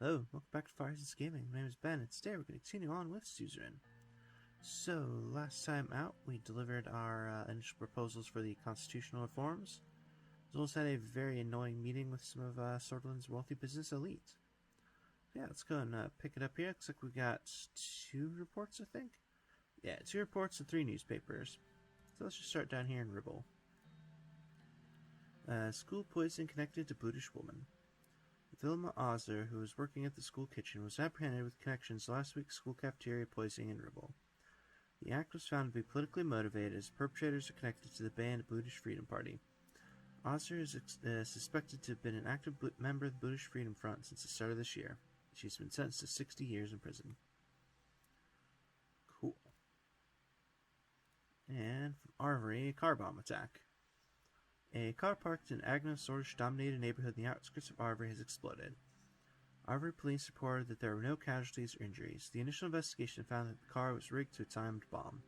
Hello, welcome back to Fire's Gaming. My name is Ben, and today we're going to continue on with Suzerain. So, last time out, we delivered our initial proposals for the constitutional reforms, as well as had a very annoying meeting with some of Sordland's wealthy business elite. Yeah, let's go and pick it up here. Looks like we got 2 reports, I think? Yeah, 2 reports and 3 newspapers. So let's just start down here in Ribble. School poison connected to Buddhist woman. Vilma Ozer, who was working at the school kitchen, was apprehended with connections to last week's school cafeteria poisoning in Ribble. The act was found to be politically motivated as perpetrators are connected to the banned Buddhist Freedom Party. Ozer is suspected to have been an active member of the Buddhist Freedom Front since the start of this year. She's been sentenced to 60 years in prison. Cool. And from Arvery, a car bomb attack. A car parked in Agno-Sorge-dominated neighborhood in the outskirts of Arvery has exploded. Arvery police reported that there were no casualties or injuries. The initial investigation found that the car was rigged to a timed bomb.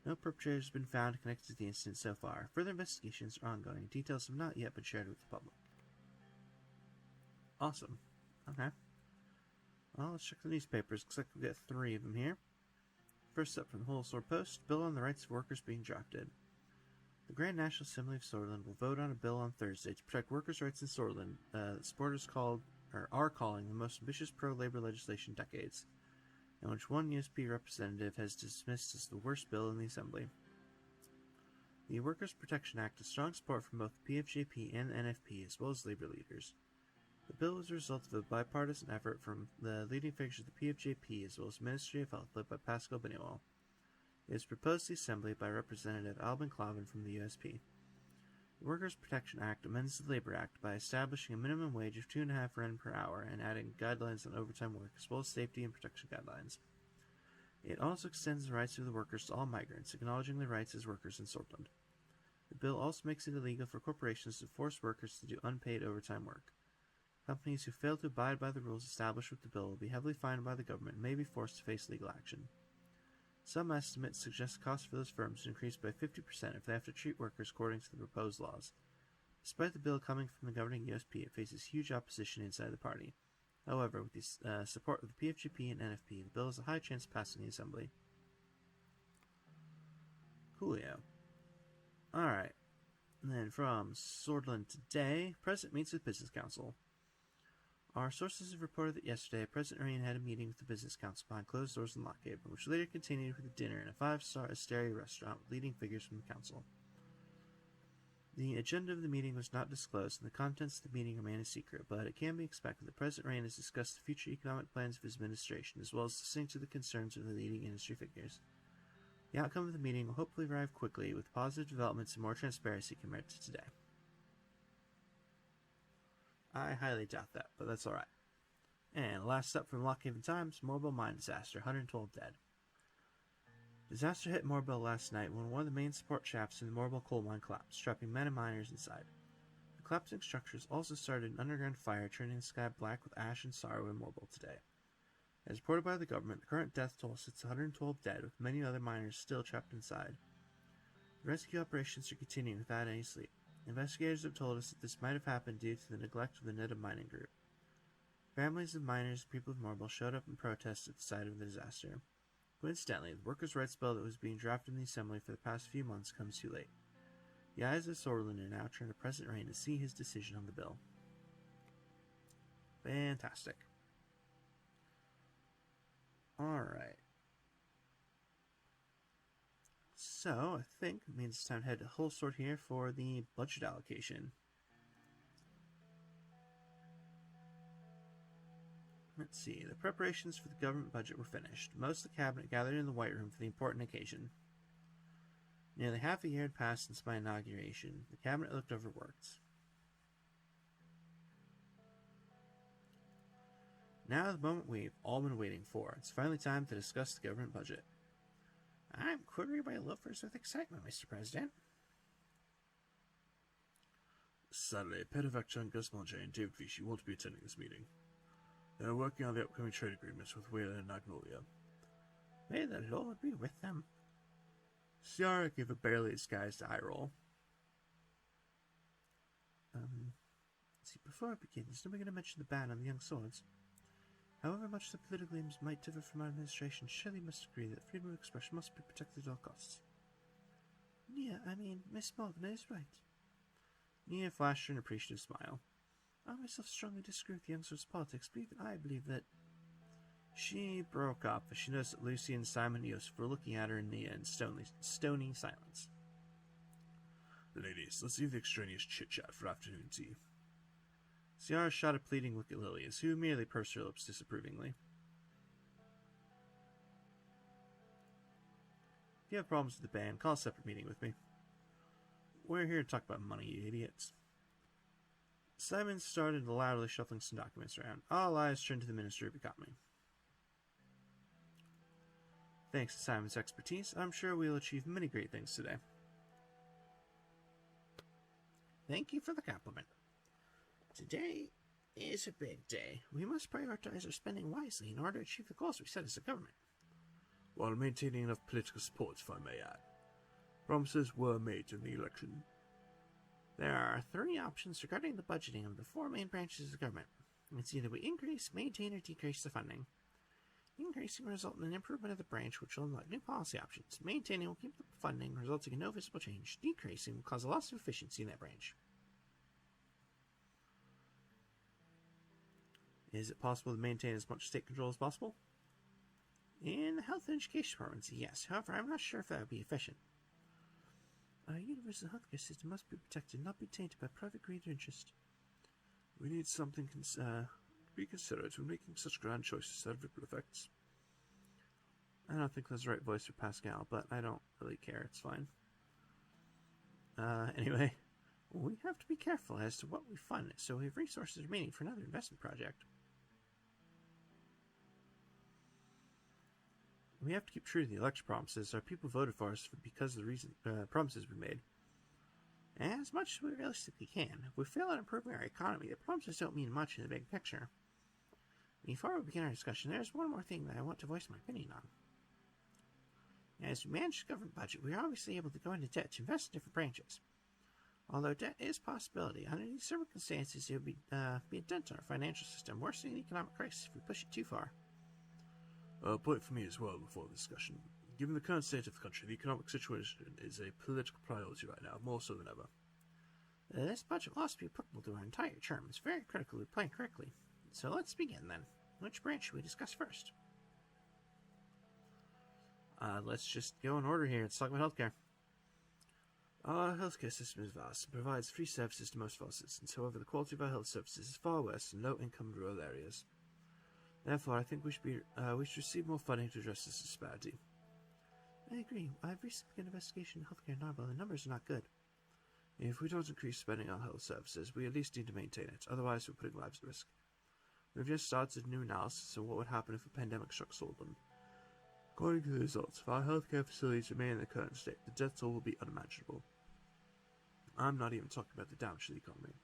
No perpetrators have been found connected to the incident so far. Further investigations are ongoing, and details have not yet been shared with the public. Awesome. Okay. Well, let's check the newspapers. Looks like we've got 3 of them here. First up from the Whole Sword Post, Bill on the Rights of Workers being drafted. The Grand National Assembly of Sordland will vote on a bill on Thursday to protect workers' rights in Sordland that supporters are calling the most ambitious pro-labor legislation in decades, and which one USP representative has dismissed as the worst bill in the Assembly. The Workers' Protection Act has strong support from both the PFJP and the NFP, as well as labor leaders. The bill is a result of a bipartisan effort from the leading figures of the PFJP, as well as Ministry of Health led by Pascal Benuel. It was proposed to the Assembly by Representative Albin Clavin from the USP. The Workers' Protection Act amends the Labor Act by establishing a minimum wage of 2.5 Ren per hour and adding guidelines on overtime work, as well as safety and protection guidelines. It also extends the rights of the workers to all migrants, acknowledging their rights as workers in Sordland. The bill also makes it illegal for corporations to force workers to do unpaid overtime work. Companies who fail to abide by the rules established with the bill will be heavily fined by the government and may be forced to face legal action. Some estimates suggest the cost for those firms to increase by 50% if they have to treat workers according to the proposed laws. Despite the bill coming from the governing USP, it faces huge opposition inside the party. However, with the support of the PFGP and NFP, the bill has a high chance of passing the Assembly. Coolio. Alright. And then from Sordland today, President meets with Business Council. Our sources have reported that yesterday, President Rain had a meeting with the Business Council behind closed doors in Lockhaven, which later continued with a dinner in a 5-star Asteria restaurant with leading figures from the council. The agenda of the meeting was not disclosed, and the contents of the meeting remain a secret, but it can be expected that President Rain has discussed the future economic plans of his administration, as well as listening to the concerns of the leading industry figures. The outcome of the meeting will hopefully arrive quickly, with positive developments and more transparency compared to today. I highly doubt that, but that's alright. And last up from Lockhaven Times, Morbel mine disaster, 112 dead. Disaster hit Morbel last night when one of the main support shafts in the Morbel coal mine collapsed, trapping men and miners inside. The collapsing structures also started an underground fire, turning the sky black with ash and sorrow in Morbel today. As reported by the government, the current death toll sits at 112 dead, with many other miners still trapped inside. The rescue operations are continuing without any sleep. Investigators have told us that this might have happened due to the neglect of the Neda mining group. Families of miners and people of Morbel showed up in protest at the site of the disaster. Coincidentally, the workers' rights bill that was being drafted in the Assembly for the past few months comes too late. The eyes of Sordland are now turned to President Rain to see his decision on the bill. Fantastic. Alright. So, I think it means it's time to head to Whole Sword here for the budget allocation. Let's see, the preparations for the government budget were finished. Most of the cabinet gathered in the White Room for the important occasion. Nearly half a year had passed since my inauguration. The cabinet looked overworked. Now the moment we've all been waiting for. It's finally time to discuss the government budget. I'm quivering my loafers with excitement, Mr. President. Sadly, Petavaccia and Gus Manger and David Vichy won't be attending this meeting. They are working on the upcoming trade agreements with Wayland and Magnolia. May the Lord be with them. Ciara gave a barely disguised eye roll. See, before I begin, is nobody going to mention the ban on the young swords? However much the political aims might differ from our administration, surely you must agree that freedom of expression must be protected at all costs. Yeah, I mean, Miss Morgan is right. Nia flashed her an appreciative smile. I myself strongly disagree with the youngster's politics, but even I believe that... She broke up as she noticed that Lucy and Simon and Yosef were looking at her and Nia in stony silence. Ladies, let's leave the extraneous chit-chat for afternoon tea. Ciara shot a pleading look at Lilias, who merely pursed her lips disapprovingly. If you have problems with the band, call a separate meeting with me. We're here to talk about money, you idiots. Simon started loudly shuffling some documents around. All eyes turned to the Minister of Economy. Thanks to Simon's expertise, I'm sure we'll achieve many great things today. Thank you for the compliment. Today is a big day. We must prioritize our spending wisely in order to achieve the goals we set as a government. While maintaining enough political support, if I may add. Promises were made in the election. There are 3 options regarding the budgeting of the 4 main branches of the government. It's either we increase, maintain, or decrease the funding. Increasing will result in an improvement of the branch, which will unlock new policy options. Maintaining will keep the funding, resulting in no visible change. Decreasing will cause a loss of efficiency in that branch. Is it possible to maintain as much state control as possible? In the health and education departments, yes. However, I'm not sure if that would be efficient. Our universal healthcare system must be protected, not be tainted by private greed or interest. We need something to be considered when making such grand choices that have ripple effects. I don't think that's the right voice for Pascal, but I don't really care. It's fine. Anyway, we have to be careful as to what we fund, so we have resources remaining for another investment project. We have to keep true to the election promises. Our people voted for us because of the reason promises we made. As much as we realistically can. If we fail at improving our economy, the promises don't mean much in the big picture. Before we begin our discussion, there's one more thing that I want to voice my opinion on. As we manage the government budget, we are obviously able to go into debt to invest in different branches. Although debt is a possibility, under these circumstances, it would be a dent on our financial system, worsening the economic crisis if we push it too far. A point for me as well before the discussion. Given the current state of the country, the economic situation is a political priority right now, more so than ever. This budget will also be applicable to our entire term. It's very critical we plan correctly. So let's begin then. Which branch should we discuss first? Let's just go in order here. Let's talk about healthcare. Our healthcare system is vast and provides free services to most of our citizens. However, the quality of our health services is far worse in low-income rural areas. Therefore, I think we should receive more funding to address this disparity. I agree. I've recently begun an investigation in healthcare in Narwhal. The numbers are not good. If we don't increase spending on health services, we at least need to maintain it. Otherwise, we're putting lives at risk. We've just started a new analysis on what would happen if a pandemic struck Solden. According to the results, if our healthcare facilities remain in the current state, the death toll will be unimaginable. I'm not even talking about the damage to the economy.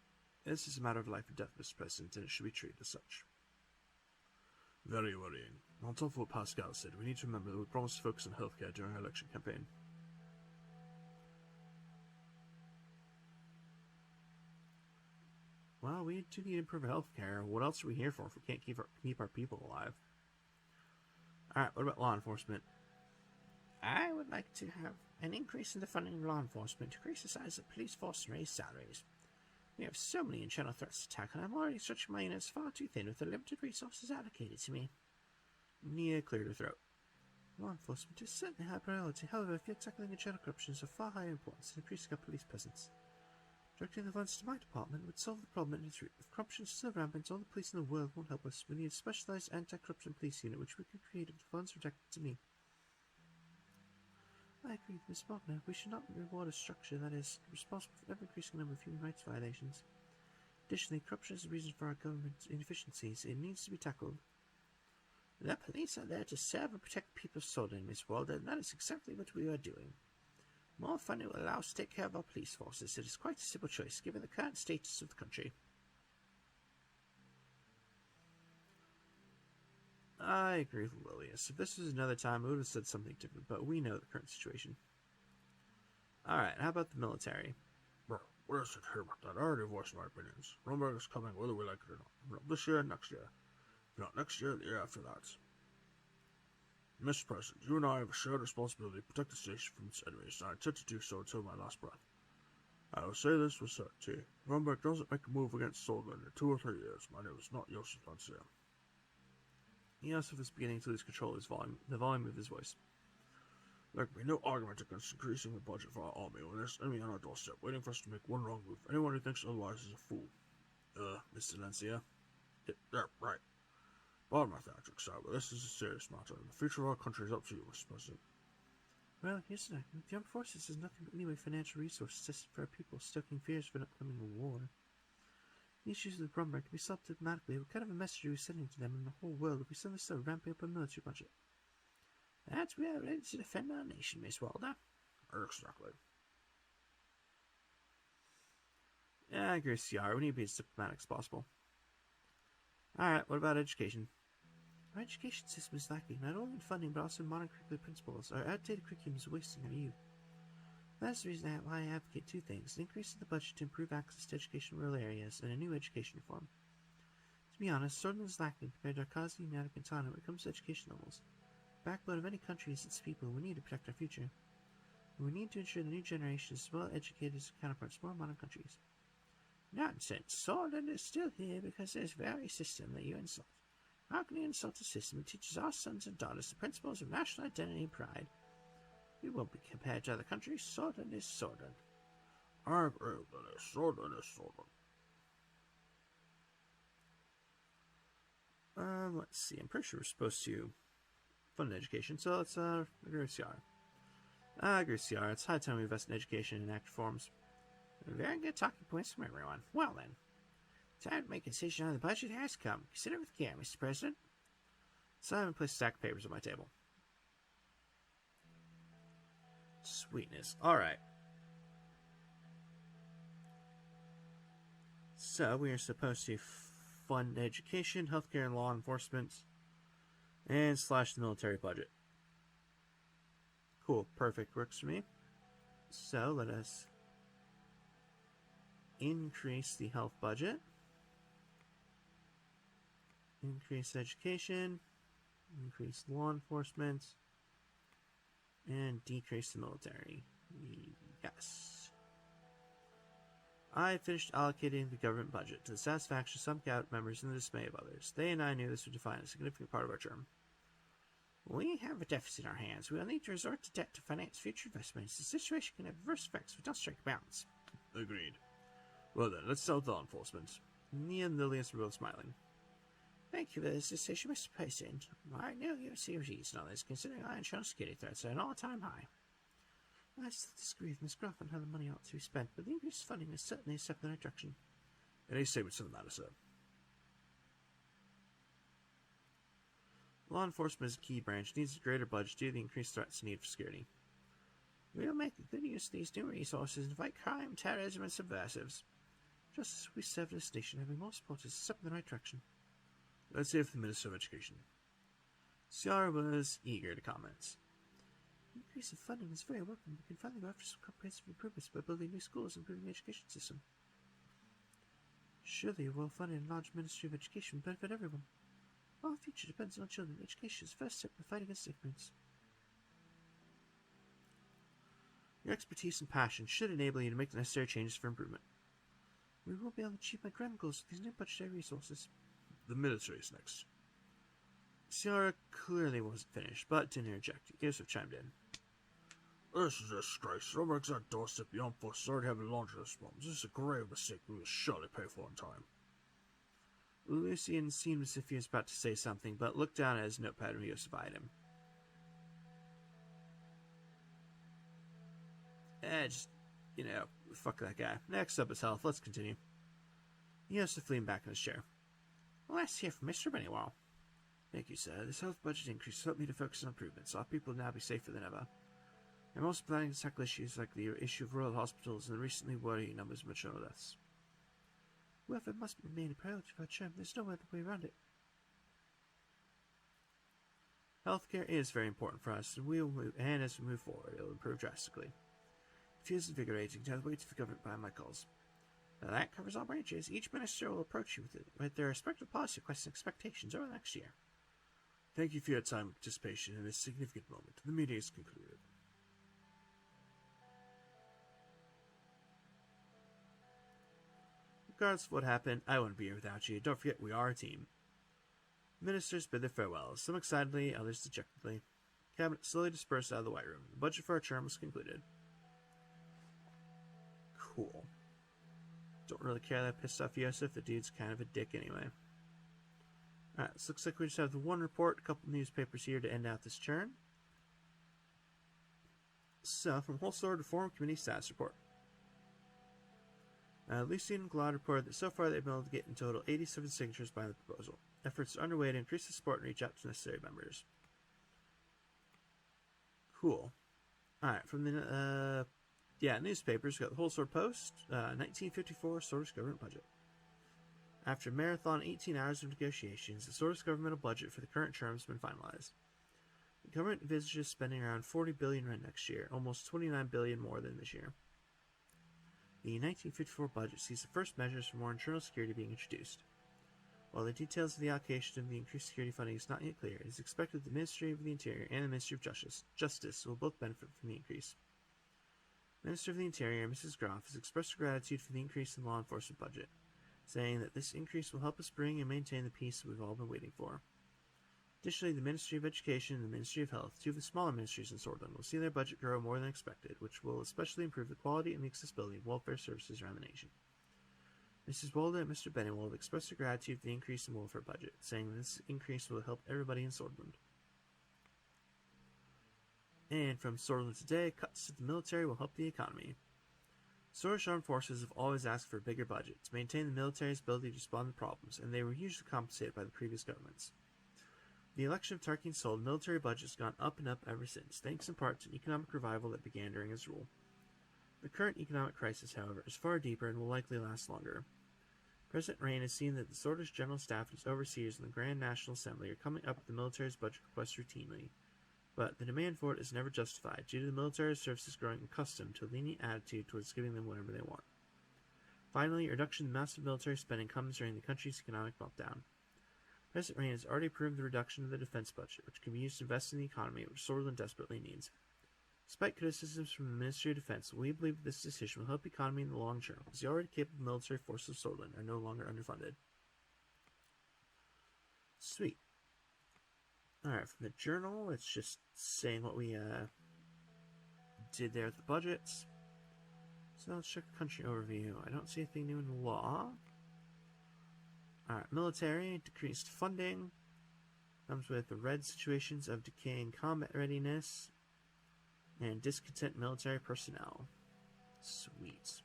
This is a matter of life and death, Mr. President, and it should be treated as such. Very worrying. On top of what Pascal said, we need to remember that we promised to focus on healthcare during our election campaign. Well, we do need to improve healthcare. What else are we here for if we can't keep our people alive? Alright, what about law enforcement? I would like to have an increase in the funding of law enforcement to increase the size of the police force and raise salaries. We have so many internal threats to tackle, and I'm already stretching my units far too thin with the limited resources allocated to me. Nia cleared her throat. Law enforcement is certainly high priority. However, if you're tackling internal corruption is of far higher importance than increasing our police presence. Directing the funds to my department would solve the problem in its root. If corruption is still rampant, all the police in the world won't help us. We need a specialized anti-corruption police unit, which we can create if the funds are directed to me. I agree with Ms. Wagner. We should not reward a structure that is responsible for ever-increasing number of human rights violations. Additionally, corruption is the reason for our government's inefficiencies. It needs to be tackled. The police are there to serve and protect people's Solden, Miss Walden, and that is exactly what we are doing. More funding will allow us to take care of our police forces. It is quite a simple choice, given the current status of the country. I agree with Lilius. If this was another time, we would have said something different, but we know the current situation. Alright, how about the military? Bro, what is it here about that? I already voiced my opinions. Nuremberg is coming whether we like it or not. This year and next year. Not next year, the year after that. Mr. President, you and I have a shared responsibility to protect the station from its enemies, and I intend to do so until my last breath. I will say this with certainty. If Rumberg doesn't make a move against Solomon in 2 or 3 years, my name is not Joseph Lancia. Joseph is beginning to lose control of the volume of his voice. There can be no argument against increasing the budget for our army when there's an enemy on our doorstep waiting for us to make one wrong move. Anyone who thinks otherwise is a fool. Mr. Lancia? Yeah, right. Bottom my theatrics side, but this is a serious matter, and the future of our country is up to you, Mr. President. Well, here's the thing. The armed forces is nothing but anyway financial resources for our people, stoking fears of an upcoming war. The issues with Brumberg can be solved diplomatically. What kind of a message are we sending to them in the whole world if we suddenly start ramping up a military budget? That we are ready to defend our nation, Miss Walder. Exactly. Yeah, I agree with CR. We need to be as diplomatic as possible. Alright, what about education? Our education system is lacking not only in funding but also in modern curricular principles. Our outdated curriculum is wasting our youth. That's the reason why I advocate 2 things: an increase in the budget to improve access to education in rural areas, and a new education reform. To be honest, Swordland is lacking compared to our quasi-united autonomy when it comes to education levels. The backbone of any country is its people, and we need to protect our future. And we need to ensure the new generation is as well educated as counterparts of more modern countries. Nonsense. Swordland is still here because there's the very system that you insult. How can you insult a system that teaches our sons and daughters the principles of national identity and pride? We won't be compared to other countries. Swordland is Swordland. I agree with that. Swordland is Swordland. Let's see. I'm pretty sure we're supposed to fund education, so let's agree with CR. I agree with CR. It's high time we invest in education and act reforms. Very good talking points from everyone. Well then, time to make a decision on the budget has come. Consider it with care, Mr. President. So I'm going to place a stack of papers on my table. Sweetness. Alright. So we are supposed to fund education, healthcare, and law enforcement, and slash the military budget. Cool. Perfect. Works for me. So let us increase the health budget, increase education, increase law enforcement, and decrease the military. Yes. I finished allocating the government budget to the satisfaction of some cabinet members and the dismay of others. They and I knew this would define a significant part of our term. We have a deficit in our hands. We will need to resort to debt to finance future investments. The situation can have adverse effects if we don't strike a balance. Agreed. Well then, let's start with law enforcement. Nia and Lilius were both smiling. Thank you for this decision, Mr. President. I know you have serious reason on this, considering our national security threats are at an all-time high. I still disagree with Miss Groff on how the money ought to be spent, but the increased funding is certainly a step in the right direction. Any statements to the matter, sir? Law enforcement is a key branch, needs a greater budget due to the increased threats and need for security. We will make good use of these new resources and fight crime, terrorism, and subversives. Just as we serve this nation, having more support is a step in the right direction. Let's hear from the Minister of Education. Ciara was eager to comment. The increase of funding is very welcome. We can finally go after some comprehensive improvements by building new schools and improving the education system. Surely a well-funded and large Ministry of Education will benefit everyone. Our future depends on our children. Education is the first step in the fight against ignorance. Your expertise and passion should enable you to make the necessary changes for improvement. We will be able to achieve my grand goals with these new budgetary resources. The military is next. Ciara clearly wasn't finished, but didn't interject. Yusuf chimed in. This is a disgrace. Rumberg's our doorstep. The armed forces already have laundry list problems. This is a grave mistake we will surely pay for in time. Lucian seemed as if he was about to say something, but looked down at his notepad when Yusuf eyed him. Fuck that guy. Next up is health. Let's continue. Yusuf leaned back in his chair. Let's hear from Mr. Bennywall. Thank you, sir. This health budget increase has helped me to focus on improvements. Our people will now be safer than ever. I'm also planning to tackle issues like the issue of rural hospitals and the recently worrying numbers of maternal deaths. Welfare must remain a priority for our term. There's no other way around it. Healthcare is very important for us, and as we move forward, it will improve drastically. It feels invigorating to have waited for government behind my calls. That covers all branches. Each minister will approach you with their respective policy requests and expectations over the next year. Thank you for your time and participation in this significant moment. The meeting is concluded. Regardless of what happened, I wouldn't be here without you. Don't forget, we are a team. Ministers bid their farewells, some excitedly, others dejectedly. Cabinet slowly dispersed out of the White Room. The budget for our term was concluded. Cool. Don't really care that I pissed off Yosef. The dude's kind of a dick anyway. Alright, so looks like we just have the one report, a couple newspapers here to end out this turn. So, from Whole Sword Reform Committee Status Report. Lucien and Glaude reported that so far they've been able to get in total 87 signatures behind the proposal. Efforts are underway to increase the support and reach out to necessary members. Cool. Alright, from the newspapers, we got the Whole Sword Post, 1954 Swordist Government Budget. After a marathon 18 hours of negotiations, the Swordist governmental budget for the current term has been finalized. The government envisages spending around 40 billion yen next year, almost 29 billion more than this year. The 1954 budget sees the first measures for more internal security being introduced. While the details of the allocation of the increased security funding is not yet clear, it is expected the Ministry of the Interior and the Ministry of Justice will both benefit from the increase. Minister of the Interior, Mrs. Groff, has expressed her gratitude for the increase in the law enforcement budget, saying that this increase will help us bring and maintain the peace we've all been waiting for. Additionally, the Ministry of Education and the Ministry of Health, two of the smaller ministries in Swordland, will see their budget grow more than expected, which will especially improve the quality and the accessibility of welfare services around the nation. Mrs. Walda and Mr. Benning have expressed their gratitude for the increase in welfare budget, saying that this increase will help everybody in Swordland. And from Swordland Today, cuts to the military will help the economy. Swordlish Armed Forces have always asked for a bigger budget to maintain the military's ability to respond to problems, and they were usually compensated by the previous governments. The election of Tarkin Sold military budget has gone up and up ever since, thanks in part to an economic revival that began during his rule. The current economic crisis, however, is far deeper and will likely last longer. President Rain has seen that the Swordlish General Staff and its overseers in the Grand National Assembly are coming up with the military's budget requests routinely, but the demand for it is never justified due to the military services growing accustomed to a lenient attitude towards giving them whatever they want. Finally, a reduction in massive military spending comes during the country's economic meltdown. President Rain has already approved the reduction of the defense budget, which can be used to invest in the economy, which Swordland desperately needs. Despite criticisms from the Ministry of Defense, we believe that this decision will help the economy in the long term, as the already capable military forces of Swordland are no longer underfunded. Sweet. Alright, from the journal, it's just saying what we did there with the budgets. So let's check the country overview. I don't see anything new in the law. Alright, military, decreased funding. Comes with the red situations of decaying combat readiness and discontent military personnel. Sweet.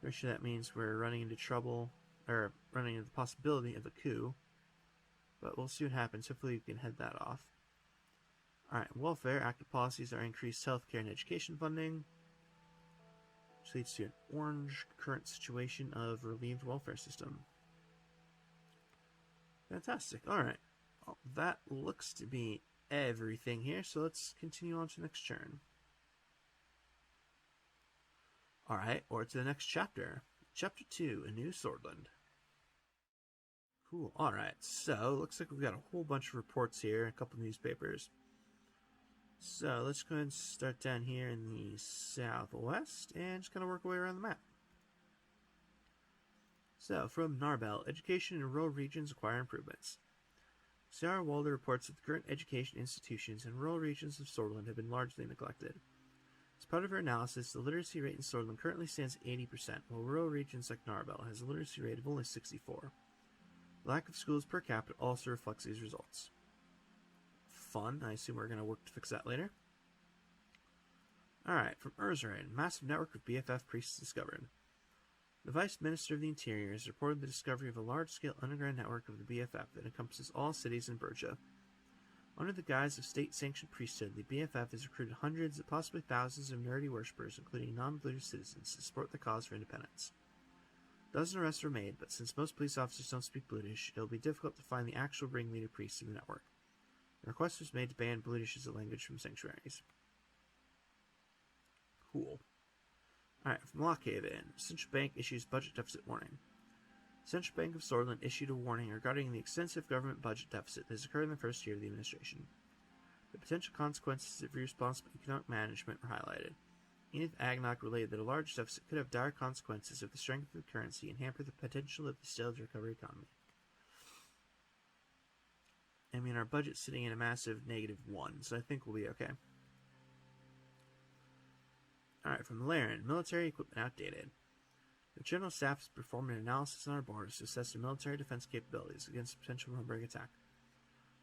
Pretty sure that means we're running into trouble, or running into the possibility of a coup. But we'll see what happens. Hopefully we can head that off. Alright, welfare. Active policies are increased healthcare and education funding, which leads to an orange current situation of relieved welfare system. Fantastic. Alright. Well, that looks to be everything here, so let's continue on to the next turn. Alright, or to the next chapter. Chapter 2, A New Swordland. Cool. Alright, so looks like we've got a whole bunch of reports here, a couple of newspapers. So let's go ahead and start down here in the southwest and just kind of work our way around the map. So, from Narbel, education in rural regions require improvements. Sarah Walder reports that the current education institutions in rural regions of Swordland have been largely neglected. As part of her analysis, the literacy rate in Swordland currently stands at 80%, while rural regions like Narbel has a literacy rate of only 64%. Lack of schools per capita also reflects these results. Fun. I assume we're going to work to fix that later. Alright, from Suzerain, massive network of BFF priests discovered. The Vice Minister of the Interior has reported the discovery of a large-scale underground network of the BFF that encompasses all cities in Berja. Under the guise of state-sanctioned priesthood, the BFF has recruited hundreds, possibly thousands of nerdy worshippers, including non-British citizens, to support the cause for independence. Dozens of arrests were made, but since most police officers don't speak Bluedish, it will be difficult to find the actual ringleader priests in the network. A request was made to ban Bluedish as a language from sanctuaries. Cool. Alright, from Lockhaven, Central Bank issues budget deficit warning. Central Bank of Swordsland issued a warning regarding the extensive government budget deficit that has occurred in the first year of the administration. The potential consequences of irresponsible economic management were highlighted. Edith Agnock related that a large deficit could have dire consequences if the strength of the currency and hamper the potential of the stale-to-recovery economy. I mean, our budget's sitting at a massive -1, so I think we'll be okay. Alright, from Laren, military equipment outdated. The General Staff has performed an analysis on our borders to assess their military defense capabilities against a potential Rumberg attack.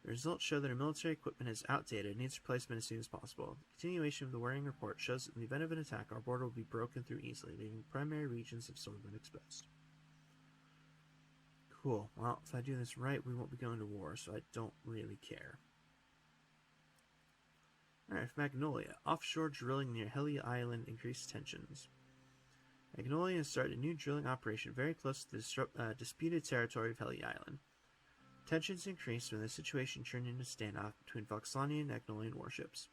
The results show that our military equipment is outdated and needs replacement as soon as possible. The continuation of the worrying report shows that in the event of an attack, our border will be broken through easily, leaving the primary regions of Swordsland exposed. Cool. Well, if I do this right, we won't be going to war, so I don't really care. Alright, for Magnolia. Offshore drilling near Heli Island increased tensions. Magnolia has started a new drilling operation very close to the disputed territory of Heli Island. Tensions increased when the situation turned into a standoff between Voxlanian and Agnolian warships.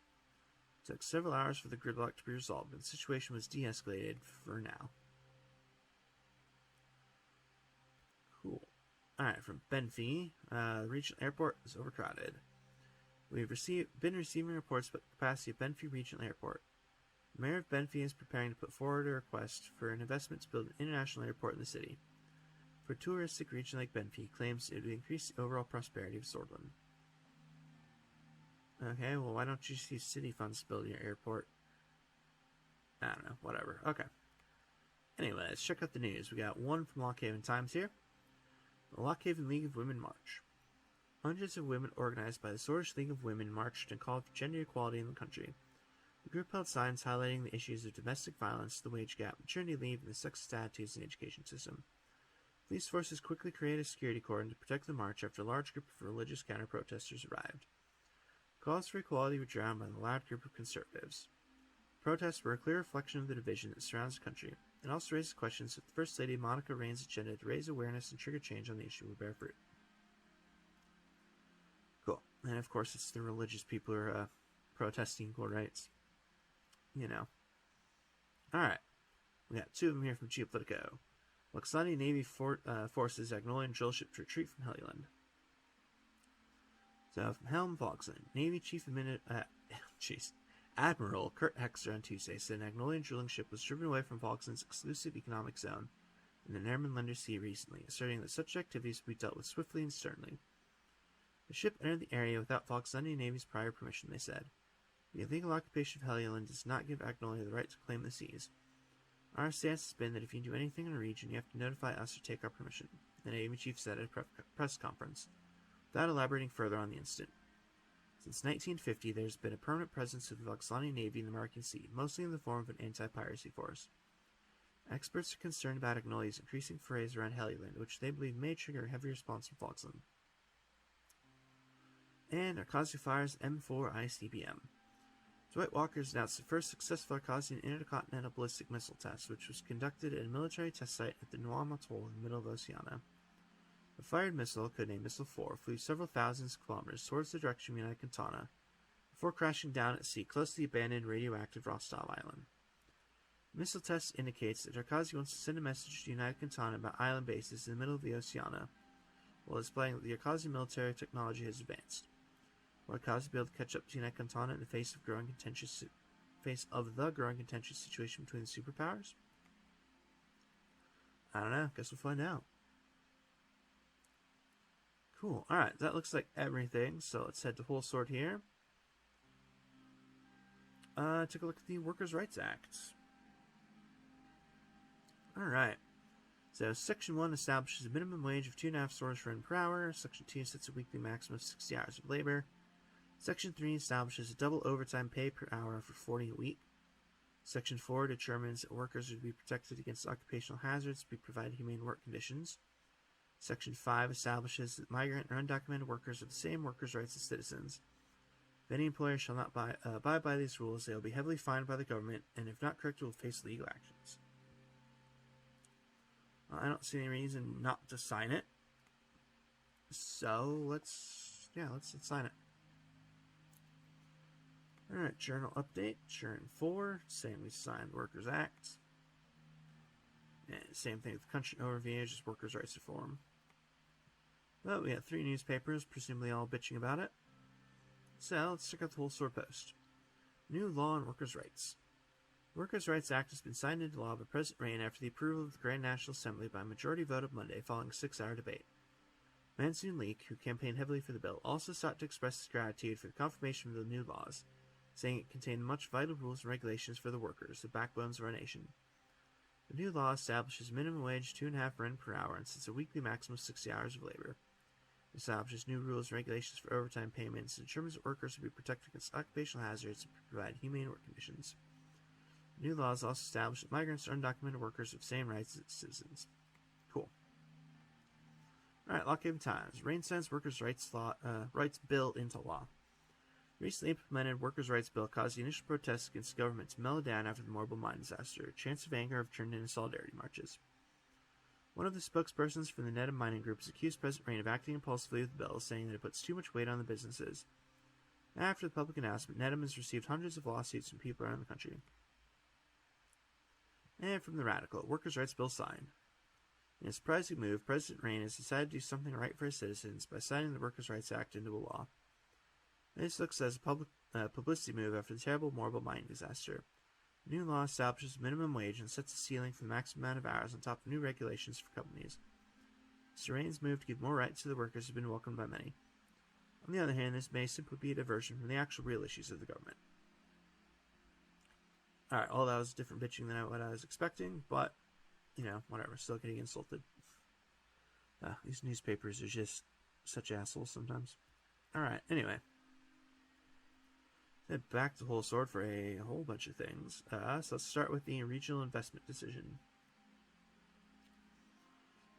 It took several hours for the gridlock to be resolved, but the situation was de-escalated for now. Cool. Alright, from Benfi, the regional airport is overcrowded. We've been receiving reports about the capacity of Benfi Regional Airport. The mayor of Benfi is preparing to put forward a request for an investment to build an international airport in the city. For a touristic region like Benfi, he claims it would increase the overall prosperity of Swordsland. Okay, well, why don't you just use city funds to build your airport? I don't know, whatever. Okay. Anyway, let's check out the news. We got one from Lockhaven Times here. The Lockhaven League of Women March. Hundreds of women organized by the Swordfish League of Women marched and called for gender equality in the country. The group held signs highlighting the issues of domestic violence, the wage gap, maternity leave, and the sexist attitudes in the education system. Police forces quickly created a security cordon to protect the march after a large group of religious counter-protesters arrived. Calls for equality were drowned by the loud group of conservatives. Protests were a clear reflection of the division that surrounds the country. It also raises questions if the First Lady Monica Rain's agenda to raise awareness and trigger change on the issue will bear fruit. Cool. And of course it's the religious people who are protesting equal rights. You know. Alright. We got two of them here from Geopolitico. Luxani Navy forces Agnolian drill ship to retreat from Heliland. So, from Helm, Foxland, Navy Chief Admiral Kurt Hexter on Tuesday said an Agnolian drilling ship was driven away from Foxland's exclusive economic zone in the Nermanländer Sea recently, asserting that such activities would be dealt with swiftly and sternly. The ship entered the area without Foxlandian Navy's prior permission, they said. The illegal occupation of Heliland does not give Agnolia the right to claim the seas. Our stance has been that if you do anything in a region, you have to notify us or take our permission, the Navy Chief said at a press conference, without elaborating further on the incident. Since 1950, there has been a permanent presence of the Voxlanian Navy in the American Sea, mostly in the form of an anti-piracy force. Experts are concerned about Agnolia's increasing forays around Heliland, which they believe may trigger a heavy response from Foxland. And Arkazi fires M4 ICBM. Dwight Walker has announced the first successful Arkazian intercontinental ballistic missile test, which was conducted at a military test site at the Noam Atoll in the middle of Oceania. The fired missile, codenamed Missile 4, flew several thousands of kilometers towards the direction of United Cantana, before crashing down at sea close to the abandoned radioactive Rostov Island. The missile test indicates that Arkazi wants to send a message to United Cantana about island bases in the middle of the Oceania, while displaying that the Arkazi military technology has advanced. Will Arkazi be able to catch up to United Cantana in the face of the growing contentious situation between the superpowers? I don't know. Guess we'll find out. Cool. Alright, that looks like everything. So let's head to Whole Sword here. Take a look at the Workers' Rights Act. Alright. So Section 1 establishes a minimum wage of 2.5 swords per hour. Section 2 sets a weekly maximum of 60 hours of labor. Section 3 establishes a double overtime pay per hour for 40 a week. Section 4 determines that workers are to be protected against occupational hazards and be provided humane work conditions. Section 5 establishes that migrant or undocumented workers have the same workers' rights as citizens. If any employer shall not abide by these rules, they will be heavily fined by the government, and if not corrected, will face legal actions. I don't see any reason not to sign it. So let's sign it. Alright, journal update, Turn 4, saying we signed the Workers' Act. And same thing with the country overview, just workers' rights reform. But we got 3 newspapers, presumably all bitching about it. So let's check out the whole Sword Post. New law on workers' rights. The Workers' Rights Act has been signed into law by President Rain after the approval of the Grand National Assembly by a majority vote of Monday following a 6-hour debate. Mansoon Leek, who campaigned heavily for the bill, also sought to express his gratitude for the confirmation of the new laws, saying it contained much vital rules and regulations for the workers, the backbones of our nation. The new law establishes minimum wage 2.5 rand per hour and sets a weekly maximum of 60 hours of labor. It establishes new rules and regulations for overtime payments and determines that workers will be protected against occupational hazards and provide humane work conditions. The new laws also establish that migrants are undocumented workers with the same rights as citizens. Cool. Alright, Lockhaven Times. Rain signs Workers' Rights Bill into law. The recently implemented Workers' Rights Bill caused the initial protests against the government to mellow down after the Morbal mine disaster. Chants of anger have turned into solidarity marches. One of the spokespersons for the Nedham Mining Group has accused President Rain of acting impulsively with the bill, saying that it puts too much weight on the businesses. After the public announcement, Nedham has received hundreds of lawsuits from people around the country. And from the Radical, Workers' Rights Bill signed. In a surprising move, President Rain has decided to do something right for his citizens by signing the Workers' Rights Act into a law. This looks as a publicity move after the terrible Morbal mining disaster. The new law establishes a minimum wage and sets a ceiling for the maximum amount of hours on top of new regulations for companies. Suzerain's move to give more rights to the workers has been welcomed by many. On the other hand, this may simply be a diversion from the actual real issues of the government. Alright, all that was different bitching than what I was expecting, but, whatever, still getting insulted. These newspapers are just such assholes sometimes. Alright, anyway. Then back to Whole Sword for a whole bunch of things. So let's start with the regional investment decision.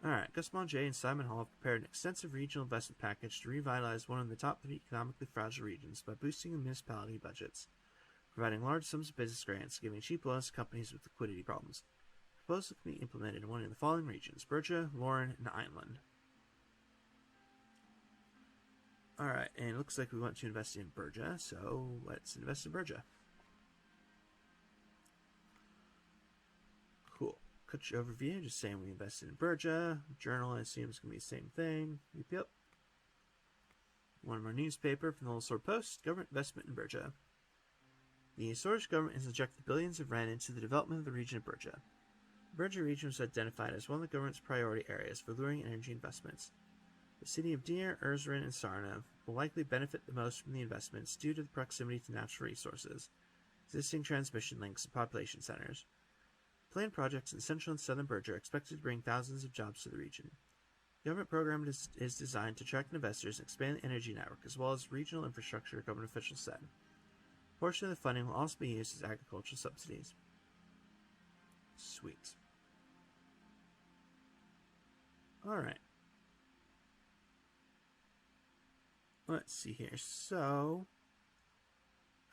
Alright, Gus Monjay and Simon Hall have prepared an extensive regional investment package to revitalize one of the top 3 economically fragile regions by boosting the municipality budgets, providing large sums of business grants, giving cheap loans to companies with liquidity problems. The proposal can be implemented in one of the following regions: Berja, Lauren, and Ireland. Alright, and it looks like we want to invest in Berja, so let's invest in Berja. Cool. Country overview, just saying we invested in Berja. Journal, I assume, is going to be the same thing. Yep. One more newspaper from the Whole Sword Post. Government investment in Berja. The Swordist government has injected billions of rand into the development of the region of Berja. The Berja region was identified as one of the government's priority areas for luring energy investments. The city of Deir, Suzerain, and Sarna will likely benefit the most from the investments due to the proximity to natural resources, existing transmission links, and population centers. Planned projects in central and southern Berja are expected to bring thousands of jobs to the region. The government program is designed to attract investors and expand the energy network, as well as regional infrastructure, government officials said. A portion of the funding will also be used as agricultural subsidies. Sweet. Alright. Let's see here. So,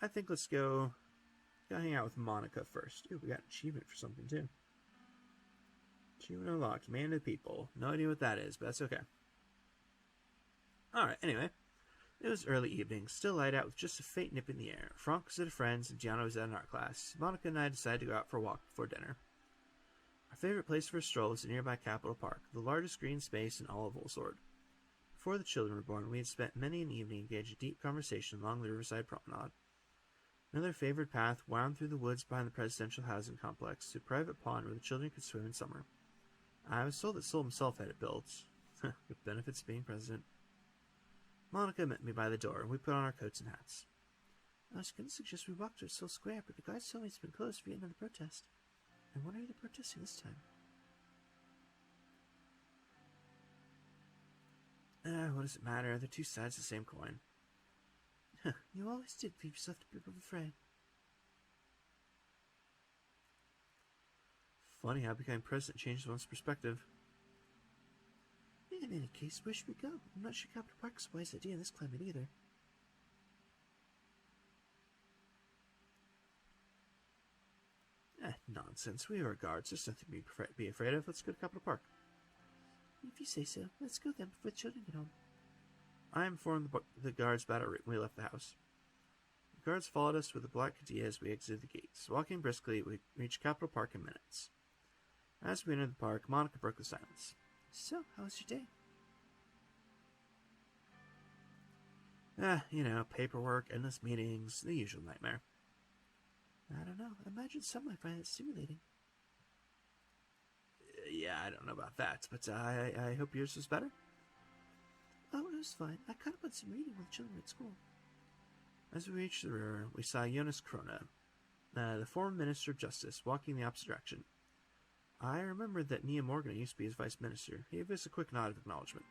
I think let's go hang out with Monica first. Ooh, we got an achievement for something too. Achievement unlocked. Man of the people. No idea what that is, but that's okay. Alright, anyway. It was early evening, still light out with just a faint nip in the air. Franck was at a friend's and Gianna was at an art class. Monica and I decided to go out for a walk before dinner. Our favorite place for a stroll was the nearby Capitol Park, the largest green space in all of Whole Sword. Before the children were born, we had spent many an evening engaged in deep conversation along the riverside promenade. Another favored path wound through the woods behind the presidential housing complex to a private pond where the children could swim in summer. I was told that Sol himself had it built, with benefits being president. Monica met me by the door, and we put on our coats and hats. I was going to suggest we walk to Sol Square, but the guards told me it's been closed for yet another protest. And when are they protesting this time? What does it matter? They're two sides of the same coin. You always did leave yourself to people of the fray. Funny how becoming president changes one's perspective. In any case, where should we go? I'm not sure Capitol Park's a wise idea in this climate either. Nonsense. We are guards. There's nothing to be afraid of. Let's go to Capitol Park. If you say so, let's go then before the children get home. I informed the guards about our route when we left the house. The guards followed us with a black Katia as we exited the gates. Walking briskly, we reached Capitol Park in minutes. As we entered the park, Monica broke the silence. So, how was your day? Paperwork, endless meetings, the usual nightmare. I don't know. I imagine some might find it stimulating. Yeah, I don't know about that, but I hope yours was better. Oh, it was fine. I caught up on some reading with children at school. As we reached the river, we saw Jonas Krona, the former Minister of Justice, walking the opposite direction. I remembered that Nia Morgan used to be his vice minister. He gave us a quick nod of acknowledgement.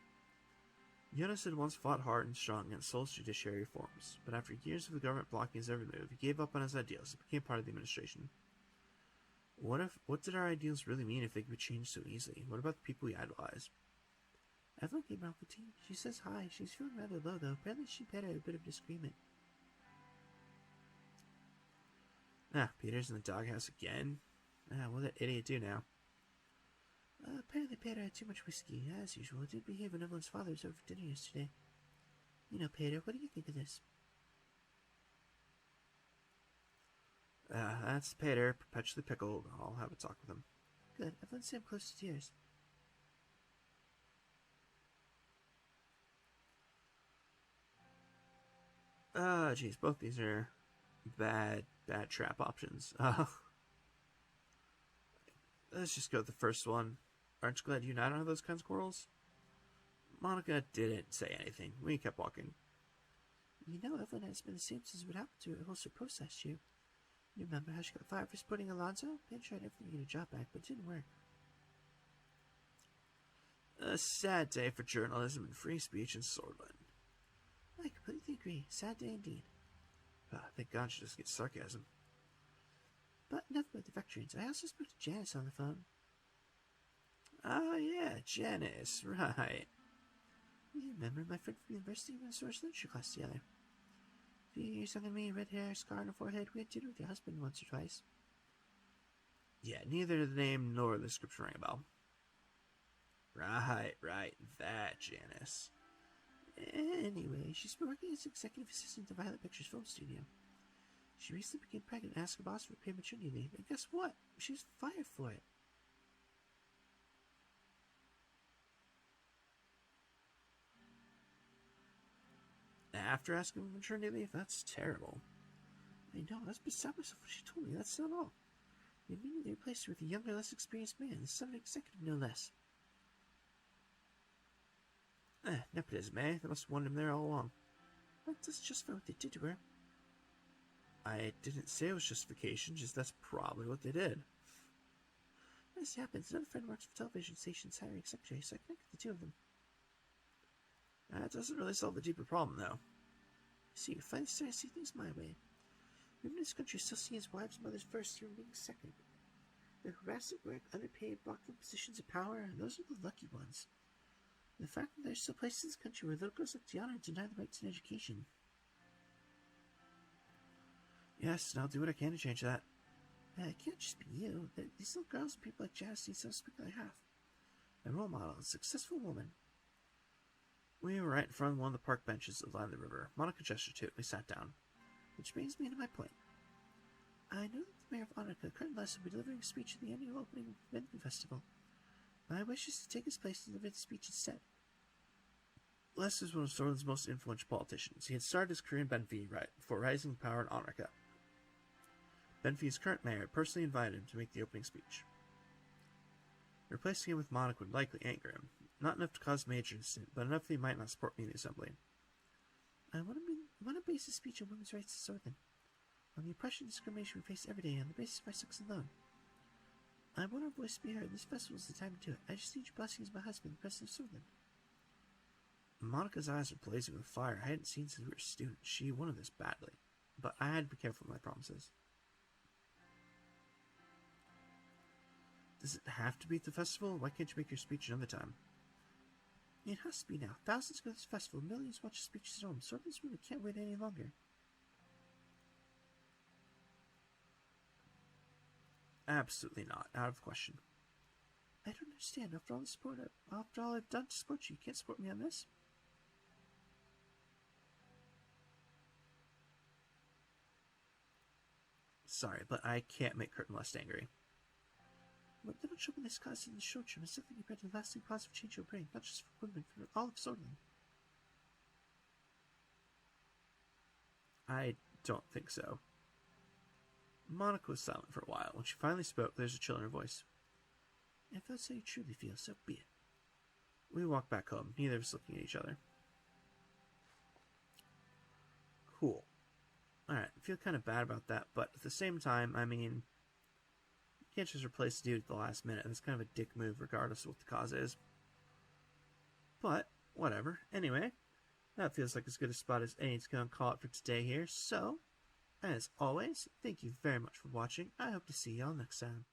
Jonas had once fought hard and strong against Seoul's judiciary reforms, but after years of the government blocking his every move, he gave up on his ideals and became part of the administration. What did our ideals really mean if they could be changed so easily? What about the people we idolize? Evelyn came out with the team. She says hi. She's feeling rather low, though. Apparently she had a bit of disagreement. Peter's in the doghouse again? What did that idiot do now? Apparently Peter had too much whiskey, as usual. Did behave when Evelyn's father was over for dinner yesterday. Peter, what do you think of this? That's Peter, perpetually pickled. I'll have a talk with him. Good. Evelyn said I'm close to tears. Geez, both these are bad trap options. Let's just go with the first one. Aren't you glad you and I don't have those kinds of quarrels? Monica didn't say anything. We kept walking. Evelyn has been the same since what happened to her Holster Post last year. You remember how she got fired for supporting Alonzo? Ben tried everything to get a job back, but it didn't work. A sad day for journalism and free speech in Swordland. I completely agree. Sad day indeed. Thank God she just gets sarcasm. But enough about the Vectrians. I also spoke to Janice on the phone. Oh, yeah, Janice, right. You remember my friend from university when we sourced literature class together? A few years younger than me, red hair, scar on her forehead. We had dinner with your husband once or twice. Yeah, neither the name nor the description rang a bell. Right, that Janice. Anyway, she's been working as executive assistant to Violet Pictures film studio. She recently became pregnant and asked her boss for paid maternity leave, and guess what? She was fired for it. After asking for maternity leave? That's terrible. I know, I was beside myself when she told me. That's not all. They immediately replaced her with a younger, less experienced man, the son of an executive, no less. Nepotism, eh? They must have wanted him there all along. That's just what they did to her. I didn't say it was justification, just that's probably what they did. As it happens, another friend works for television station's hiring secretary, so I connected the two of them. That doesn't really solve the deeper problem, though. See, you're finally starting to see things my way. Women in this country still see as wives and mothers first, human beings second. They're harassed at work, underpaid, blocked from positions of power, and those are the lucky ones. The fact that there's still places in this country where little girls like Tiana are denied the right to an education. Yes, and I'll do what I can to change that. It can't just be you. These little girls and people like Janice need some speak on their behalf. A role model, a successful woman. We were right in front of one of the park benches that lined the river. Monica gestured to it. We sat down. Which brings me to my point. I know that the mayor of Annika, Curtin Less, will be delivering a speech at the annual opening of the Benton Festival. My wish is to take his place and deliver the speech instead. Les is one of Swordland's most influential politicians. He had started his career in Benfey before rising to power in Annika. Benfey's current mayor had personally invited him to make the opening speech. Replacing him with Monica would likely anger him. Not enough to cause major incident, but enough that he might not support me in the assembly. I want to base a speech on women's rights in Swordland, on the oppression and discrimination we face every day on the basis of our sex alone. I want our voice to be heard. This festival is the time to do it. I just need your blessing as my husband, the president of Swordland. Monica's eyes were blazing with fire I hadn't seen since we were students. She wanted this badly, but I had to be careful with my promises. Does it have to be at the festival? Why can't you make your speech another time? It has to be now. Thousands go to this festival. Millions watch the speeches at home. Swordland's really can't wait any longer. Absolutely not. Out of question. I don't understand. After all I've done to support you, you can't support me on this? Sorry, but I can't make Curtin Less angry. What little trouble this caused in the short term is something about a lasting positive change you'll bring, not just for women, but for all of Sortland. I don't think so. Monica was silent for a while. When she finally spoke, there's a chill in her voice. If that's how you truly feel, so be it. We walked back home, neither of us looking at each other. Cool. Alright, I feel kind of bad about that, but at the same time, I mean, you can't just replace the dude at the last minute. That's kind of a dick move, regardless of what the cause is. But, whatever. Anyway, that feels like as good a spot as any to go and call it for today here. So, as always, thank you very much for watching. I hope to see y'all next time.